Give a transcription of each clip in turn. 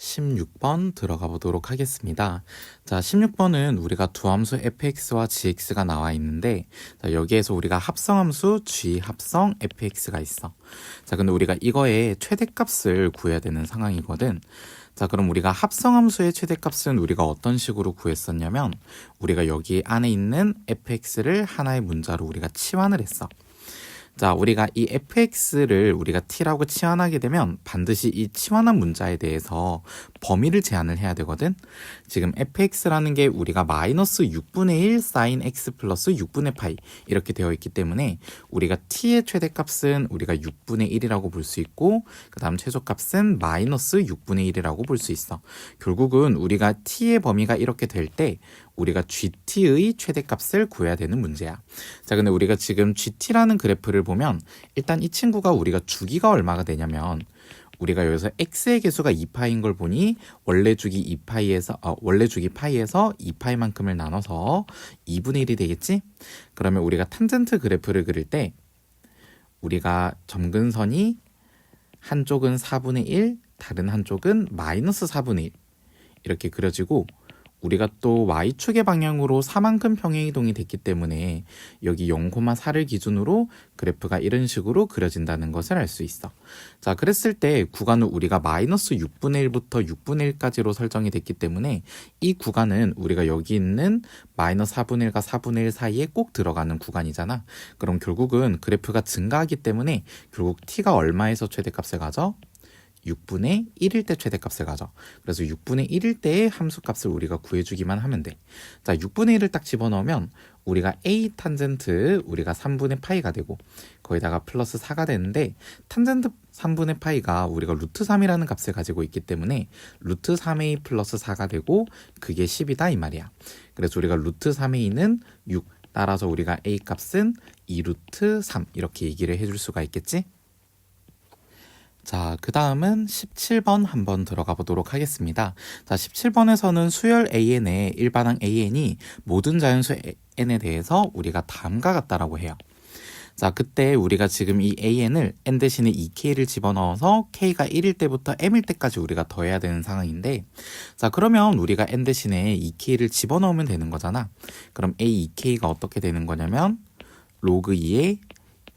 16번 들어가 보도록 하겠습니다. 자, 16번은 우리가 두 함수 fx와 gx가 나와 있는데, 자, 여기에서 우리가 합성함수 g 합성 fx가 있어. 자, 근데 우리가 이거의 최대값을 구해야 되는 상황이거든. 자, 그럼 우리가 합성함수의 최대값은 우리가 어떤 식으로 구했었냐면, 우리가 여기 안에 있는 fx를 하나의 문자로 우리가 치환을 했어. 자, 우리가 이 fx를 우리가 t라고 치환하게 되면 반드시 이 치환한 문자에 대해서 범위를 제한을 해야 되거든. 지금 fx라는 게 우리가 마이너스 6분의 1 sin x 플러스 6분의 파이 이렇게 되어 있기 때문에 우리가 t의 최대값은 우리가 6분의 1이라고 볼 수 있고, 그 다음 최소값은 마이너스 6분의 1이라고 볼 수 있어. 결국은 우리가 t의 범위가 이렇게 될 때 우리가 gt의 최대값을 구해야 되는 문제야. 자, 근데 우리가 지금 gt라는 그래프를 보면 일단 이 친구가 우리가 주기가 얼마가 되냐면, 우리가 여기서 x의 개수가 2파이인 걸 보니 원래 주기 2파이에서 원래 주기 파이에서 2파이만큼을 나눠서 2분의 1이 되겠지? 그러면 우리가 탄젠트 그래프를 그릴 때 우리가 점근선이 한쪽은 4분의 1, 다른 한쪽은 마이너스 4분의 1 이렇게 그려지고, 우리가 또 y축의 방향으로 4만큼 평행이동이 됐기 때문에 여기 0,4를 기준으로 그래프가 이런 식으로 그려진다는 것을 알 수 있어. 자, 그랬을 때 구간은 우리가 마이너스 6분의 1부터 6분의 1까지로 설정이 됐기 때문에 이 구간은 우리가 여기 있는 마이너스 4분의 1과 4분의 1 사이에 꼭 들어가는 구간이잖아. 그럼 결국은 그래프가 증가하기 때문에 결국 t가 얼마에서 최대값을 가져? 6분의 1일 때 최대값을 가져. 그래서 6분의 1일 때의 함수값을 우리가 구해주기만 하면 돼. 자, 6분의 1을 딱 집어넣으면 우리가 a 탄젠트 우리가 3분의 파이가 되고, 거기다가 플러스 4가 되는데, 탄젠트 3분의 파이가 우리가 루트 3이라는 값을 가지고 있기 때문에 루트 3a 플러스 4가 되고 그게 10이다 이 말이야. 그래서 우리가 루트 3a는 6, 따라서 우리가 a 값은 2루트 3 이렇게 얘기를 해줄 수가 있겠지? 자, 그 다음은 17번 한번 들어가 보도록 하겠습니다. 자, 17번에서는 수열 AN의 일반항 AN이 모든 자연수 N에 대해서 우리가 다음과 같다라고 해요. 자, 그때 우리가 지금 이 AN을 N 대신에 2K를 집어넣어서 K가 1일 때부터 M일 때까지 우리가 더해야 되는 상황인데, 자, 그러면 우리가 N 대신에 2K를 집어넣으면 되는 거잖아. 그럼 A 2K가 어떻게 되는 거냐면 로그 2의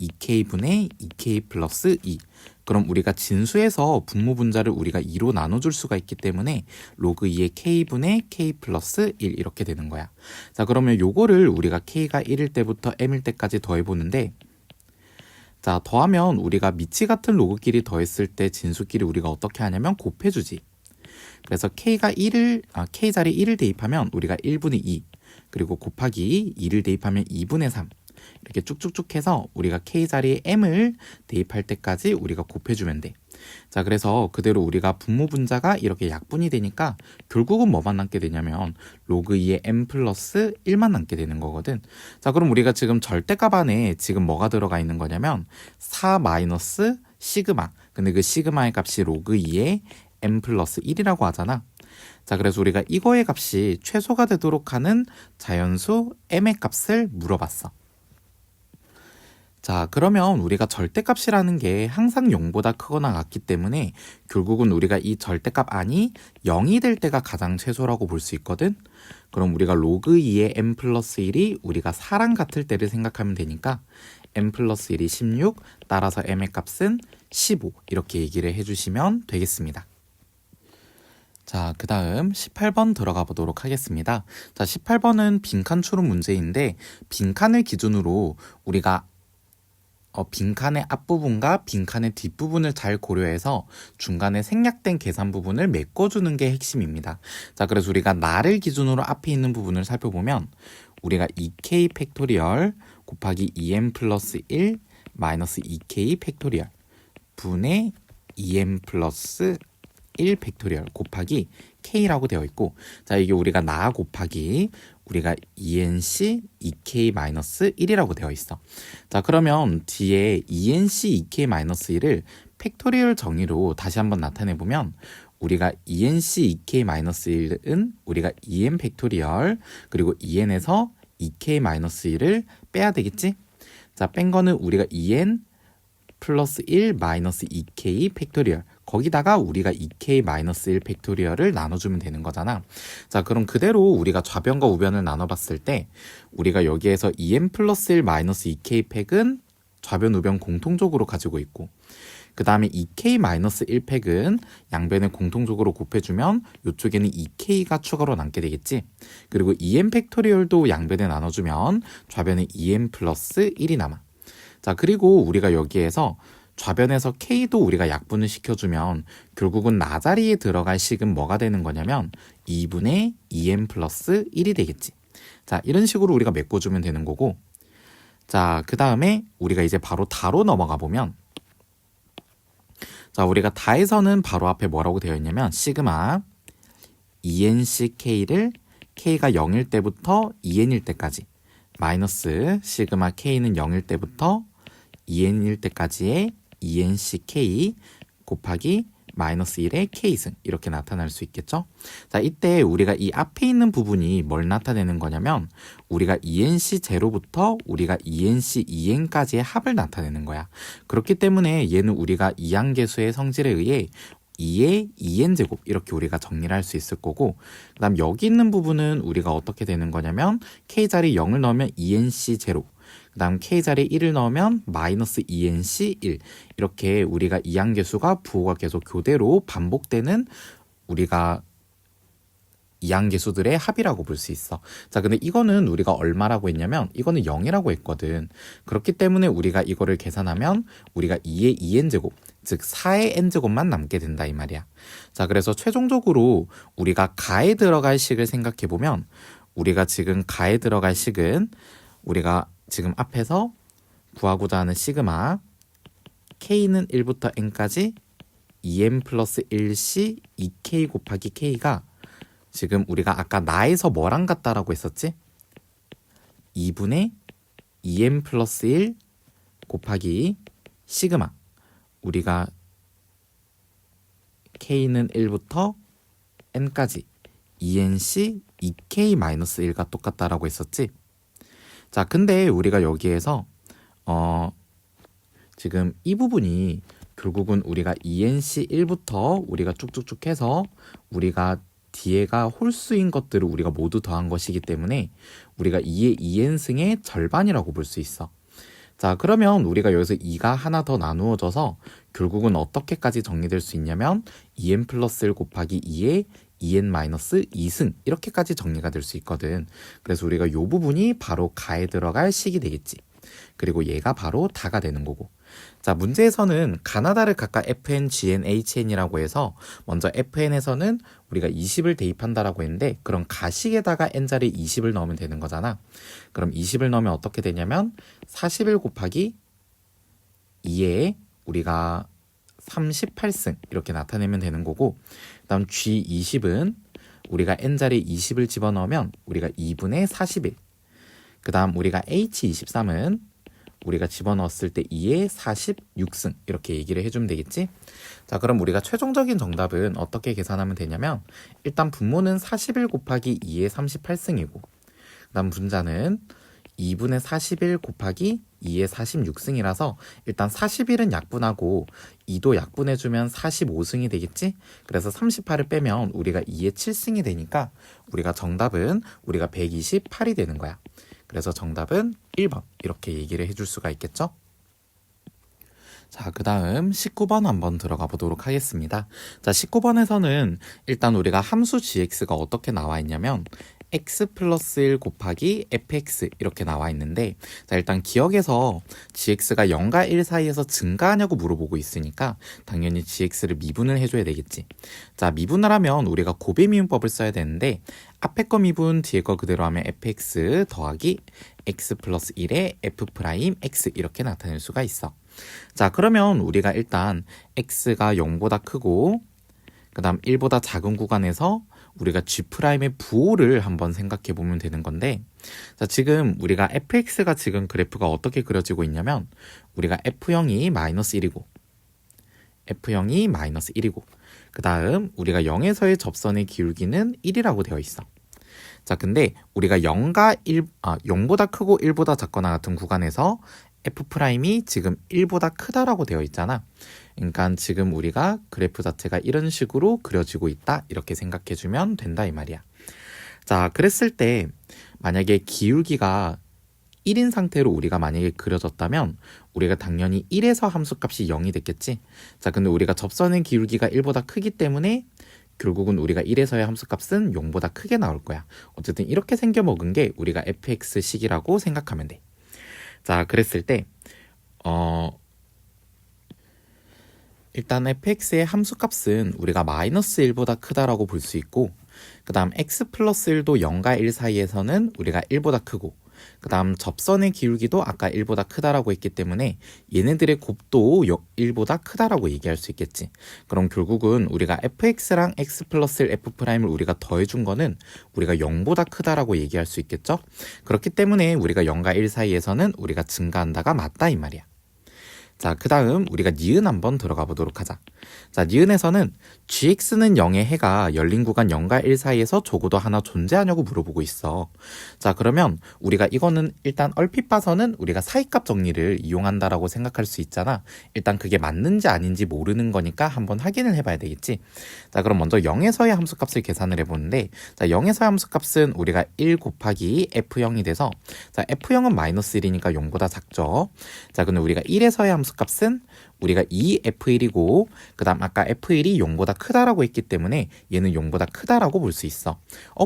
2K분의 2K 플러스 2. 그럼 우리가 진수에서 분모 분자를 우리가 2로 나눠줄 수가 있기 때문에 로그 2의 K분의 K 플러스 1 이렇게 되는 거야. 자, 그러면 요거를 우리가 K가 1일 때부터 M일 때까지 더해보는데, 자, 더하면 우리가 미치 같은 로그끼리 더했을 때 진수끼리 우리가 어떻게 하냐면 곱해주지. 그래서 K 자리 1을 대입하면 우리가 1분의 2, 그리고 곱하기 2를 대입하면 2분의 3, 이렇게 쭉쭉쭉 해서 우리가 K 자리에 M을 대입할 때까지 우리가 곱해주면 돼. 자, 그래서 그대로 우리가 분모 분자가 이렇게 약분이 되니까 결국은 뭐만 남게 되냐면 로그 2의 M 플러스 1만 남게 되는 거거든. 자, 그럼 우리가 지금 절대값 안에 지금 뭐가 들어가 있는 거냐면 4 마이너스 시그마. 근데 그 시그마의 값이 로그 2의 M 플러스 1이라고 하잖아. 자, 그래서 우리가 이거의 값이 최소가 되도록 하는 자연수 M의 값을 물어봤어. 자, 그러면 우리가 절대값이라는 게 항상 0보다 크거나 같기 때문에 결국은 우리가 이 절대값 안이 0이 될 때가 가장 최소라고 볼 수 있거든. 그럼 우리가 로그 2의 m 플러스 1이 우리가 4랑 같을 때를 생각하면 되니까 m 플러스 1이 16, 따라서 m의 값은 15 이렇게 얘기를 해주시면 되겠습니다. 자, 그 다음 18번 들어가 보도록 하겠습니다. 자, 18번은 빈칸 추론 문제인데, 빈칸을 기준으로 우리가 빈칸의 앞부분과 빈칸의 뒷부분을 잘 고려해서 중간에 생략된 계산 부분을 메꿔주는 게 핵심입니다. 자, 그래서 우리가 나를 기준으로 앞에 있는 부분을 살펴보면 우리가 2k 팩토리얼 곱하기 2m 플러스 1 마이너스 2k 팩토리얼 분의 2m 플러스 1 팩토리얼 곱하기 k라고 되어 있고, 자, 이게 우리가 나 곱하기 우리가 2nc 2k-1이라고 되어 있어. 자, 그러면 뒤에 2nc 2k-1을 팩토리얼 정의로 다시 한번 나타내 보면 우리가 2nc 2k-1은 우리가 2n 팩토리얼 그리고 2n에서 2k-1을 빼야 되겠지? 자, 뺀 거는 우리가 2n 플러스 1 마이너스 2k 팩토리얼 거기다가 우리가 2k-1 팩토리얼을 나눠주면 되는 거잖아. 자, 그럼 그대로 우리가 좌변과 우변을 나눠봤을 때 우리가 여기에서 2n 플러스 1 마이너스 2k 팩은 좌변, 우변 공통적으로 가지고 있고, 그 다음에 2k-1 팩은 양변을 공통적으로 곱해주면 이쪽에는 2k가 추가로 남게 되겠지. 그리고 2n 팩토리얼도 양변에 나눠주면 좌변에 2n 플러스 1이 남아. 자, 그리고 우리가 여기에서 좌변에서 k도 우리가 약분을 시켜주면 결국은 나 자리에 들어갈 식은 뭐가 되는 거냐면 2분의 2n 플러스 1이 되겠지. 자, 이런 식으로 우리가 메꿔주면 되는 거고, 자, 그 다음에 우리가 이제 바로 다로 넘어가 보면, 자, 우리가 다에서는 바로 앞에 뭐라고 되어 있냐면 시그마 2nck를 k가 0일 때부터 2n일 때까지 마이너스 시그마 k는 0일 때부터 2n일 때까지의 2nck 곱하기 마이너스 1의 k승, 이렇게 나타날 수 있겠죠. 자, 이때 우리가 이 앞에 있는 부분이 뭘 나타내는 거냐면 우리가 2nc0부터 우리가 2nc2n까지의 합을 나타내는 거야. 그렇기 때문에 얘는 우리가 이항계수의 성질에 의해 2의 2n제곱 이렇게 우리가 정리를 할 수 있을 거고, 그 다음 여기 있는 부분은 우리가 어떻게 되는 거냐면 k자리 0을 넣으면 2nc0, 그 다음 k자리에 1을 넣으면 마이너스 2nc1, 이렇게 우리가 이항계수가 부호가 계속 교대로 반복되는 우리가 이항계수들의 합이라고 볼 수 있어. 자, 근데 이거는 우리가 얼마라고 했냐면 이거는 0이라고 했거든. 그렇기 때문에 우리가 이거를 계산하면 우리가 2의 2n제곱, 즉 4의 n제곱만 남게 된다 이 말이야. 자, 그래서 최종적으로 우리가 가에 들어갈 식을 생각해보면 우리가 지금 가에 들어갈 식은 우리가 지금 앞에서 구하고자 하는 시그마 k는 1부터 n까지 2n 플러스 1c 2k 곱하기 k가 지금 우리가 아까 나에서 뭐랑 같다라고 했었지? 2분의 2n 플러스 1 곱하기 시그마 우리가 k는 1부터 n까지 2nc 2k-1가 똑같다라고 했었지? 자, 근데 우리가 여기에서 지금 이 부분이 결국은 우리가 2nc1부터 우리가 쭉쭉쭉 해서 우리가 뒤에가 홀수인 것들을 우리가 모두 더한 것이기 때문에 우리가 2의 2n승의 절반이라고 볼 수 있어. 자, 그러면 우리가 여기서 2가 하나 더 나누어져서 결국은 어떻게까지 정리될 수 있냐면 2n 플러스 1 곱하기 2의 2n-2승 이렇게까지 정리가 될 수 있거든. 그래서 우리가 이 부분이 바로 가에 들어갈 식이 되겠지. 그리고 얘가 바로 다가 되는 거고. 자, 문제에서는 가나다를 각각 fn, gn, hn이라고 해서 먼저 fn에서는 우리가 20을 대입한다라고 했는데 그럼 가식에다가 n자리 20을 넣으면 되는 거잖아. 그럼 20을 넣으면 어떻게 되냐면 41 곱하기 2에 우리가 38승 이렇게 나타내면 되는 거고, 그 다음 G20은 우리가 n자리 20을 집어넣으면 우리가 2분의 41, 그 다음 우리가 H23은 우리가 집어넣었을 때 2의 46승 이렇게 얘기를 해주면 되겠지. 자, 그럼 우리가 최종적인 정답은 어떻게 계산하면 되냐면 일단 분모는 41 곱하기 2의 38승이고 그 다음 분자는 2분의 41 곱하기 2의 46승이라서 일단 41은 약분하고 2도 약분해주면 45승이 되겠지? 그래서 38을 빼면 우리가 2의 7승이 되니까 우리가 정답은 우리가 128이 되는 거야. 그래서 정답은 1번 이렇게 얘기를 해줄 수가 있겠죠? 자, 그 다음 19번 한번 들어가 보도록 하겠습니다. 자, 19번에서는 일단 우리가 함수 gx가 어떻게 나와 있냐면 x 플러스 1 곱하기 fx 이렇게 나와 있는데, 자, 일단 기억에서 gx가 0과 1 사이에서 증가하냐고 물어보고 있으니까 당연히 gx를 미분을 해줘야 되겠지. 자, 미분을 하면 우리가 곱의 미분법을 써야 되는데 앞에 거 미분 뒤에 거 그대로 하면 fx 더하기 x 플러스 1의 f 프라임 x 이렇게 나타낼 수가 있어. 자, 그러면 우리가 일단 x가 0보다 크고 그 다음 1보다 작은 구간에서 우리가 G'의 부호를 한번 생각해 보면 되는 건데, 자, 지금 우리가 fx가 지금 그래프가 어떻게 그려지고 있냐면 우리가 f0이 마이너스 1이고 f0이 마이너스 1이고 그 다음 우리가 0에서의 접선의 기울기는 1이라고 되어 있어. 자, 근데 우리가 0보다 크고 1보다 작거나 같은 구간에서 F'이 지금 1보다 크다라고 되어 있잖아. 그러니까 지금 우리가 그래프 자체가 이런 식으로 그려지고 있다, 이렇게 생각해주면 된다 이 말이야. 자, 그랬을 때 만약에 기울기가 1인 상태로 우리가 만약에 그려졌다면 우리가 당연히 1에서 함수값이 0이 됐겠지. 자, 근데 우리가 접선의 기울기가 1보다 크기 때문에 결국은 우리가 1에서의 함수값은 0보다 크게 나올 거야. 어쨌든 이렇게 생겨먹은 게 우리가 fx식이라고 생각하면 돼. 자, 그랬을 때 일단 fx의 함수값은 우리가 마이너스 1보다 크다라고 볼 수 있고, 그 다음 x 플러스 1도 0과 1 사이에서는 우리가 1보다 크고, 그 다음 접선의 기울기도 아까 1보다 크다라고 했기 때문에 얘네들의 곱도 1보다 크다라고 얘기할 수 있겠지. 그럼 결국은 우리가 fx랑 x 플러스 1 f'을 우리가 더해준 거는 우리가 0보다 크다라고 얘기할 수 있겠죠. 그렇기 때문에 우리가 0과 1 사이에서는 우리가 증가한다가 맞다 이 말이야. 자, 그 다음 우리가 니은 한번 들어가 보도록 하자. 자, 니은에서는 gx는 0의 해가 열린 구간 0과 1 사이에서 적어도 하나 존재하냐고 물어보고 있어. 자, 그러면 우리가 이거는 일단 얼핏 봐서는 우리가 사이값 정리를 이용한다라고 생각할 수 있잖아. 일단 그게 맞는지 아닌지 모르는 거니까 한번 확인을 해봐야 되겠지. 자, 그럼 먼저 0에서의 함수값을 계산을 해보는데, 자, 0에서의 함수값은 우리가 1 곱하기 f0이 돼서, 자, f0은 마이너스 1이니까 0보다 작죠. 자, 근데 우리가 1에서의 함수값은 우리가 2f1이고, 그 다음 아까 f1이 0보다 크다라고 했기 때문에 얘는 0보다 크다라고 볼 수 있어.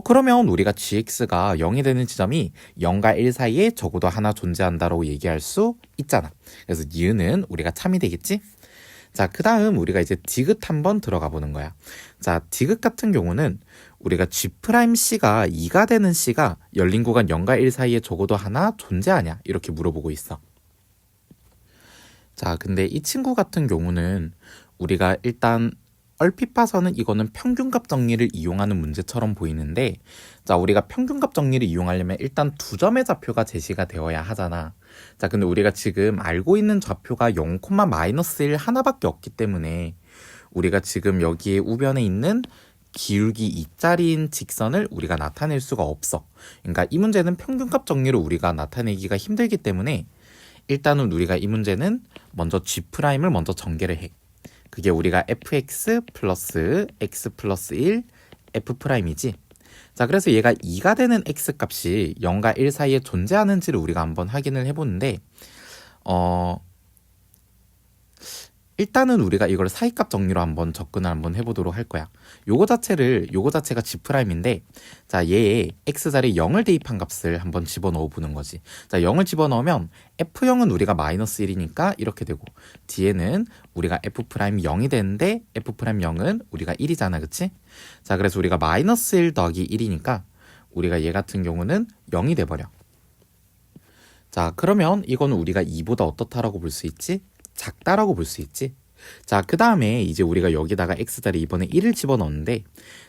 그러면 우리가 gx가 0이 되는 지점이 0과 1 사이에 적어도 하나 존재한다라고 얘기할 수 있잖아. 그래서 니은은 우리가 참이 되겠지? 자, 그 다음 우리가 이제 디귿 한번 들어가 보는 거야. 자, 디귿 같은 경우는 우리가 G'C가 2가 되는 C가 열린 구간 0과 1 사이에 적어도 하나 존재하냐, 이렇게 물어보고 있어. 자, 근데 이 친구 같은 경우는 우리가 일단 얼핏 봐서는 이거는 평균값 정리를 이용하는 문제처럼 보이는데, 자, 우리가 평균값 정리를 이용하려면 일단 두 점의 좌표가 제시가 되어야 하잖아. 자, 근데 우리가 지금 알고 있는 좌표가 0, 마이너스 1 하나밖에 없기 때문에 우리가 지금 여기에 우변에 있는 기울기 2짜리인 직선을 우리가 나타낼 수가 없어. 그러니까 이 문제는 평균값 정리를 우리가 나타내기가 힘들기 때문에 일단은 우리가 이 문제는 먼저 G'을 먼저 전개를 해. 그게 우리가 fx 플러스 x 플러스 1 f'이지. 자, 그래서 얘가 2가 되는 x값이 0과 1 사이에 존재하는지를 우리가 한번 확인을 해보는데, 일단은 우리가 이걸 사이값 정리로 한번 접근을 한번 해보도록 할 거야. 요거 자체가 G'인데, 자, 얘에 x자리에 0을 대입한 값을 한번 집어넣어 보는 거지. 자, 0을 집어넣으면 f0은 우리가 마이너스 1이니까 이렇게 되고, 뒤에는 우리가 f'0이 되는데 f'0은 우리가 1이잖아, 그치? 자, 그래서 우리가 마이너스 1 더하기 1이니까 우리가 얘 같은 경우는 0이 돼버려. 자, 그러면 이거는 우리가 2보다 어떻다라고 볼 수 있지? 작다라고 볼 수 있지. 자, 그 다음에 이제 우리가 여기다가 x자리 이번에 1을 집어넣었는데,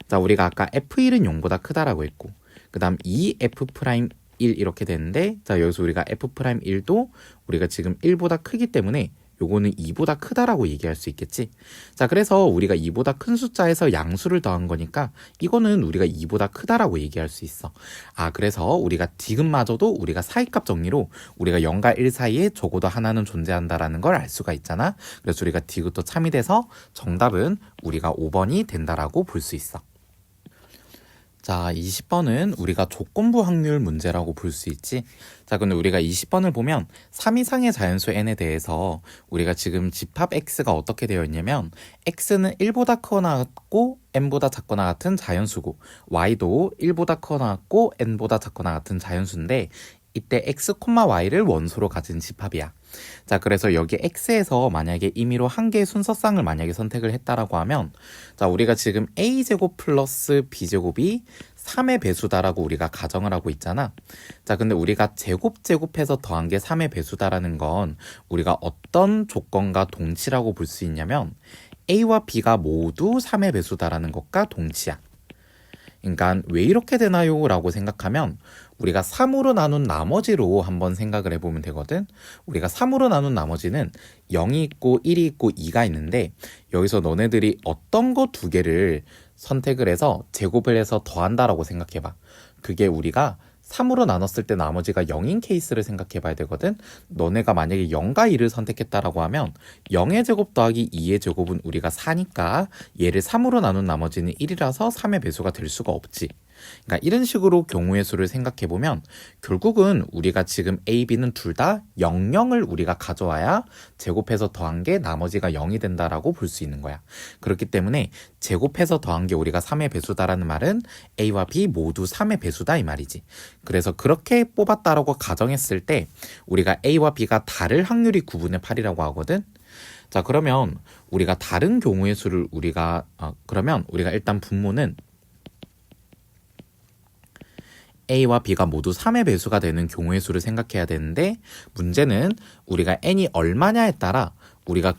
자, 우리가 아까 f1은 0보다 크다라고 했고, 그 다음 2f'1 이렇게 되는데, 자, 여기서 우리가 f'1도 우리가 지금 1보다 크기 때문에 요거는 2보다 크다라고 얘기할 수 있겠지. 자, 그래서 우리가 2보다 큰 숫자에서 양수를 더한 거니까 이거는 우리가 2보다 크다라고 얘기할 수 있어. 아, 그래서 우리가 디귿마저도 우리가 사이값 정리로 우리가 0과 1 사이에 적어도 하나는 존재한다라는 걸 알 수가 있잖아. 그래서 우리가 디귿도 참이 돼서 정답은 우리가 5번이 된다라고 볼 수 있어. 자, 20번은 우리가 조건부 확률 문제라고 볼 수 있지. 자, 근데 우리가 20번을 보면 3 이상의 자연수 n에 대해서 우리가 지금 집합 x가 어떻게 되어 있냐면, x는 1보다 크거나 같고 n보다 작거나 같은 자연수고, y도 1보다 크거나 같고 n보다 작거나 같은 자연수인데, 이때 x, y를 원소로 가진 집합이야. 자, 그래서 여기 x에서 만약에 임의로 한 개의 순서쌍을 만약에 선택을 했다라고 하면, 자, 우리가 지금 a제곱 플러스 b제곱이 3의 배수다라고 우리가 가정을 하고 있잖아. 자, 근데 우리가 제곱해서 더한 게 3의 배수다라는 건 우리가 어떤 조건과 동치라고 볼 수 있냐면, a와 b가 모두 3의 배수다라는 것과 동치야. 그러니까 왜 이렇게 되나요? 라고 생각하면 우리가 3으로 나눈 나머지로 한번 생각을 해보면 되거든. 우리가 3으로 나눈 나머지는 0이 있고 1이 있고 2가 있는데, 여기서 너네들이 어떤 거 두 개를 선택을 해서 제곱을 해서 더한다라고 생각해봐. 그게 우리가 3으로 나눴을 때 나머지가 0인 케이스를 생각해 봐야 되거든. 너네가 만약에 0과 2를 선택했다라고 하면 0의 제곱 더하기 2의 제곱은 우리가 4니까 얘를 3으로 나눈 나머지는 1이라서 3의 배수가 될 수가 없지. 그러니까 이런 식으로 경우의 수를 생각해 보면 결국은 우리가 지금 A, B는 둘 다 0, 0을 우리가 가져와야 제곱해서 더한 게 나머지가 0이 된다라고 볼 수 있는 거야. 그렇기 때문에 제곱해서 더한 게 우리가 3의 배수다라는 말은 A와 B 모두 3의 배수다 이 말이지. 그래서 그렇게 뽑았다라고 가정했을 때 우리가 A와 B가 다를 확률이 9분의 8이라고 하거든. 자, 그러면 우리가 다른 경우의 수를 그러면 우리가 일단 분모는 A와 B가 모두 3의 배수가 되는 경우의 수를 생각해야 되는데 문제는 우리가 n이 얼마냐에 따라 우리가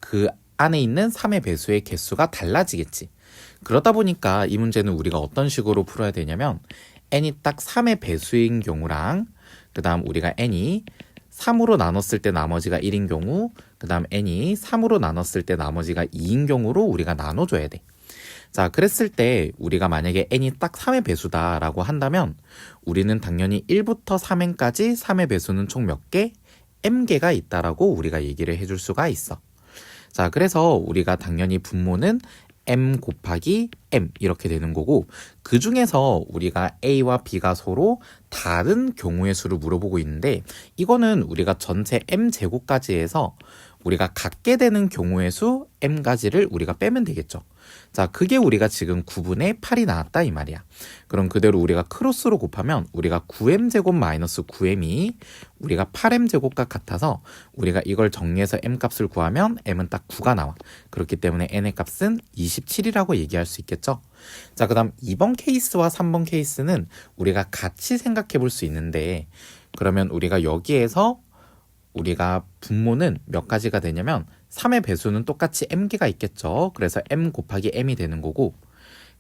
그 안에 있는 3의 배수의 개수가 달라지겠지. 그러다 보니까 이 문제는 우리가 어떤 식으로 풀어야 되냐면 n이 딱 3의 배수인 경우랑 그 다음 우리가 n이 3으로 나눴을 때 나머지가 1인 경우 그 다음 n이 3으로 나눴을 때 나머지가 2인 경우로 우리가 나눠줘야 돼. 자, 그랬을 때 우리가 만약에 n이 딱 3의 배수다라고 한다면 우리는 당연히 1부터 3n까지 3의 배수는 총 몇 개? m개가 있다라고 우리가 얘기를 해줄 수가 있어. 자, 그래서 우리가 당연히 분모는 m 곱하기 m 이렇게 되는 거고 그 중에서 우리가 A와 B가 서로 다른 경우의 수를 물어보고 있는데 이거는 우리가 전체 m제곱까지 해서 우리가 갖게 되는 경우의 수 m가지를 우리가 빼면 되겠죠. 자, 그게 우리가 지금 9분의 8이 나왔다 이 말이야. 그럼 그대로 우리가 크로스로 곱하면 우리가 9m제곱 마이너스 9m이 우리가 8m제곱과 같아서 우리가 이걸 정리해서 m값을 구하면 m은 딱 9가 나와. 그렇기 때문에 n의 값은 27이라고 얘기할 수 있겠죠. 자, 그 다음 2번 케이스와 3번 케이스는 우리가 같이 생각해 볼 수 있는데 그러면 우리가 여기에서 우리가 분모는 몇 가지가 되냐면 3의 배수는 똑같이 m개가 있겠죠. 그래서 m 곱하기 m이 되는 거고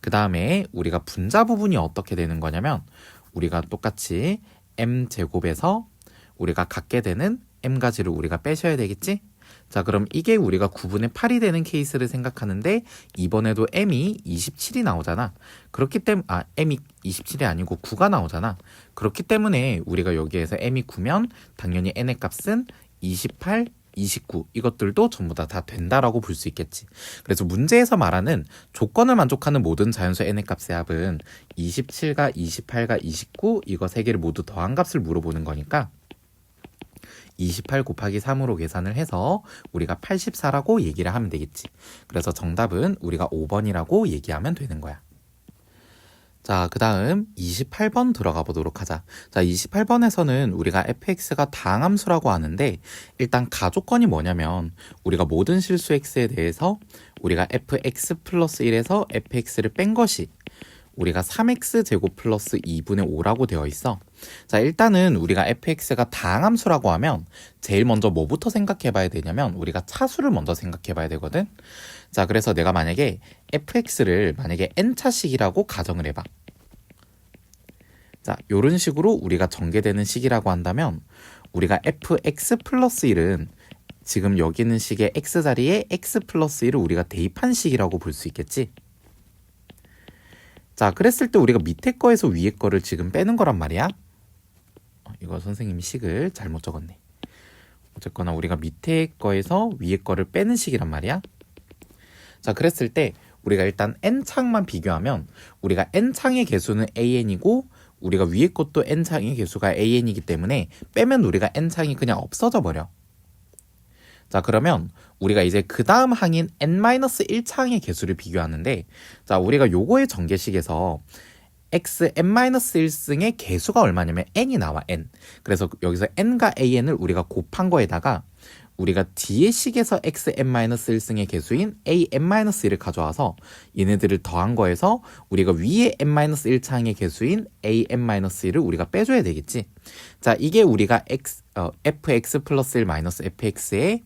그 다음에 우리가 분자 부분이 어떻게 되는 거냐면 우리가 똑같이 m제곱에서 우리가 갖게 되는 m가지를 우리가 빼셔야 되겠지? 자, 그럼 이게 우리가 9분의 8이 되는 케이스를 생각하는데 이번에도 m이 27이 나오잖아. 그렇기 때문에 m이 27이 아니고 9가 나오잖아. 그렇기 때문에 우리가 여기에서 m이 9면 당연히 n의 값은 28, 29 이것들도 전부 다 된다라고 볼 수 있겠지. 그래서 문제에서 말하는 조건을 만족하는 모든 자연수 n의 값의 합은 27과 28과 29 이거 세 개를 모두 더한 값을 물어보는 거니까 28 곱하기 3으로 계산을 해서 우리가 84라고 얘기를 하면 되겠지. 그래서 정답은 우리가 5번이라고 얘기하면 되는 거야. 자, 그 다음 28번 들어가 보도록 하자. 자, 28번에서는 우리가 fx가 다항함수라고 하는데 일단 가조건이 뭐냐면 우리가 모든 실수 x에 대해서 우리가 fx 플러스 1에서 fx를 뺀 것이 우리가 3x제곱 플러스 2분의 5라고 되어 있어. 자, 일단은 우리가 fx가 다항함수라고 하면 제일 먼저 뭐부터 생각해 봐야 되냐면 우리가 차수를 먼저 생각해 봐야 되거든. 자, 그래서 내가 만약에 fx를 만약에 n차식이라고 가정을 해봐. 자, 요런 식으로 우리가 전개되는 식이라고 한다면 우리가 fx 플러스 1은 지금 여기 있는 식의 x자리에 x 플러스 1을 우리가 대입한 식이라고 볼 수 있겠지. 자, 그랬을 때 우리가 밑에 거에서 위에 거를 지금 빼는 거란 말이야. 이거 선생님이 식을 잘못 적었네. 어쨌거나 우리가 밑에 거에서 위에 거를 빼는 식이란 말이야. 자, 그랬을 때 우리가 일단 n창만 비교하면 우리가 n창의 개수는 an이고 우리가 위에 것도 n창의 개수가 an이기 때문에 빼면 우리가 n창이 그냥 없어져 버려. 자, 그러면 우리가 이제 그 다음 항인 n-1창의 개수를 비교하는데 자, 우리가 요거의 전개식에서 x n-1승의 개수가 얼마냐면 n이 나와, n. 그래서 여기서 n과 an을 우리가 곱한 거에다가 우리가 뒤의 식에서 x n-1승의 개수인 a n-1을 가져와서 얘네들을 더한 거에서 우리가 위에 n-1창의 개수인 a n-1를 우리가 빼줘야 되겠지. 자, 이게 우리가 fx 플러스 1 마이너스 fx의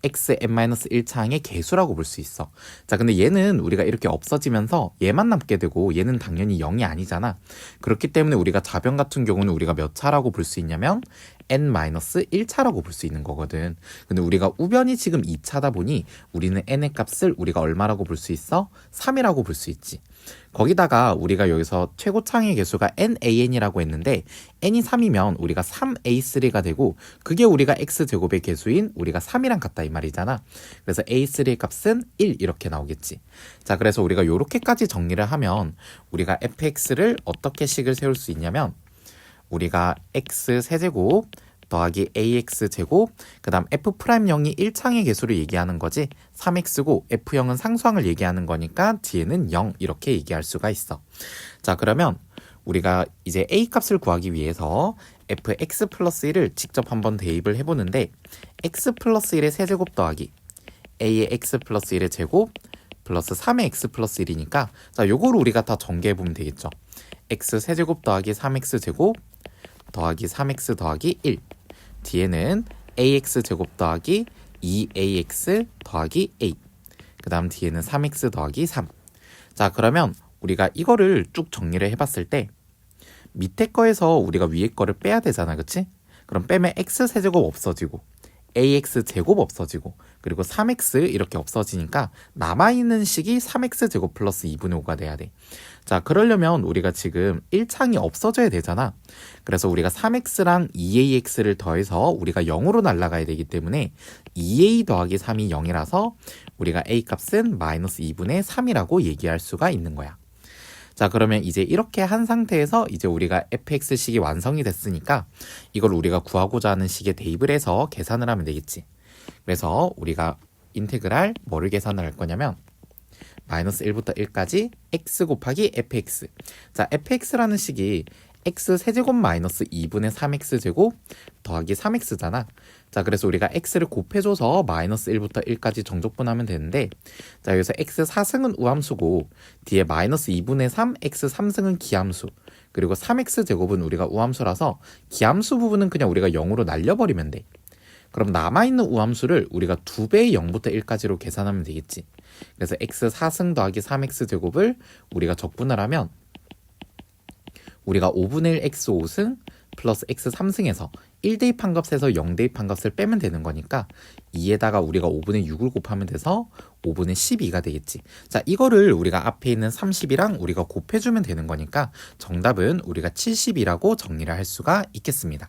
x n-1창의 개수라고 볼 수 있어. 자, 근데 얘는 우리가 이렇게 없어지면서 얘만 남게 되고 얘는 당연히 0이 아니잖아. 그렇기 때문에 우리가 좌변 같은 경우는 우리가 몇 차라고 볼 수 있냐면 n-1차라고 볼 수 있는 거거든. 근데 우리가 우변이 지금 2차다 보니 우리는 n의 값을 우리가 얼마라고 볼 수 있어? 3이라고 볼 수 있지. 거기다가 우리가 여기서 최고창의 개수가 nan이라고 했는데 n이 3이면 우리가 3a3가 되고 그게 우리가 x제곱의 개수인 우리가 3이랑 같다 이 말이잖아. 그래서 a3의 값은 1 이렇게 나오겠지. 자, 그래서 우리가 요렇게까지 정리를 하면 우리가 fx를 어떻게 식을 세울 수 있냐면 우리가 x 세제곱 더하기 ax제곱 그 다음 f'0이 1창의 개수를 얘기하는 거지 3x고 f0은 상수항을 얘기하는 거니까 뒤에는 0 이렇게 얘기할 수가 있어. 자, 그러면 우리가 이제 a 값을 구하기 위해서 fx 플러스 1을 직접 한번 대입을 해보는데 x 플러스 1의 세제곱 더하기 a의 x 플러스 1의 제곱 플러스 3의 x 플러스 1이니까 자, 요거를 우리가 다 전개해보면 되겠죠. x 세제곱 더하기 3x 제곱 더하기 3x 더하기 1 뒤에는 ax 제곱 더하기 2ax 더하기 a 그 다음 뒤에는 3x 더하기 3. 자, 그러면 우리가 이거를 쭉 정리를 해봤을 때 밑에 거에서 우리가 위에 거를 빼야 되잖아, 그치? 그럼 빼면 x 세제곱 없어지고 ax 제곱 없어지고 그리고 3x 이렇게 없어지니까 남아있는 식이 3x 제곱 플러스 2분의 5가 돼야 돼. 자, 그러려면 우리가 지금 1창이 없어져야 되잖아. 그래서 우리가 3x랑 2ax를 더해서 우리가 0으로 날아가야 되기 때문에 2a 더하기 3이 0이라서 우리가 a 값은 마이너스 2분의 3이라고 얘기할 수가 있는 거야. 자, 그러면 이제 이렇게 한 상태에서 이제 우리가 fx식이 완성이 됐으니까 이걸 우리가 구하고자 하는 식에 대입을 해서 계산을 하면 되겠지. 그래서 우리가 인테그랄 뭐를 계산을 할 거냐면 마이너스 1부터 1까지 x 곱하기 fx. 자, fx라는 식이 x 세제곱 마이너스 2분의 3x 제곱 더하기 3x잖아. 자, 그래서 우리가 x를 곱해줘서 마이너스 1부터 1까지 정적분하면 되는데 자, 여기서 x 4승은 우함수고 뒤에 마이너스 2분의 3 x 3승은 기함수 그리고 3x 제곱은 우리가 우함수라서 기함수 부분은 그냥 우리가 0으로 날려버리면 돼. 그럼 남아있는 우함수를 우리가 2배의 0부터 1까지로 계산하면 되겠지. 그래서 x 4승 더하기 3x 제곱을 우리가 적분을 하면 우리가 5분의 1 x 5승 플러스 x 3승에서 1 대입한 값에서 0 대입한 값을 빼면 되는 거니까 2에다가 우리가 5분의 6을 곱하면 돼서 5분의 12가 되겠지. 자, 이거를 우리가 앞에 있는 30이랑 우리가 곱해주면 되는 거니까 정답은 우리가 70이라고 정리를 할 수가 있겠습니다.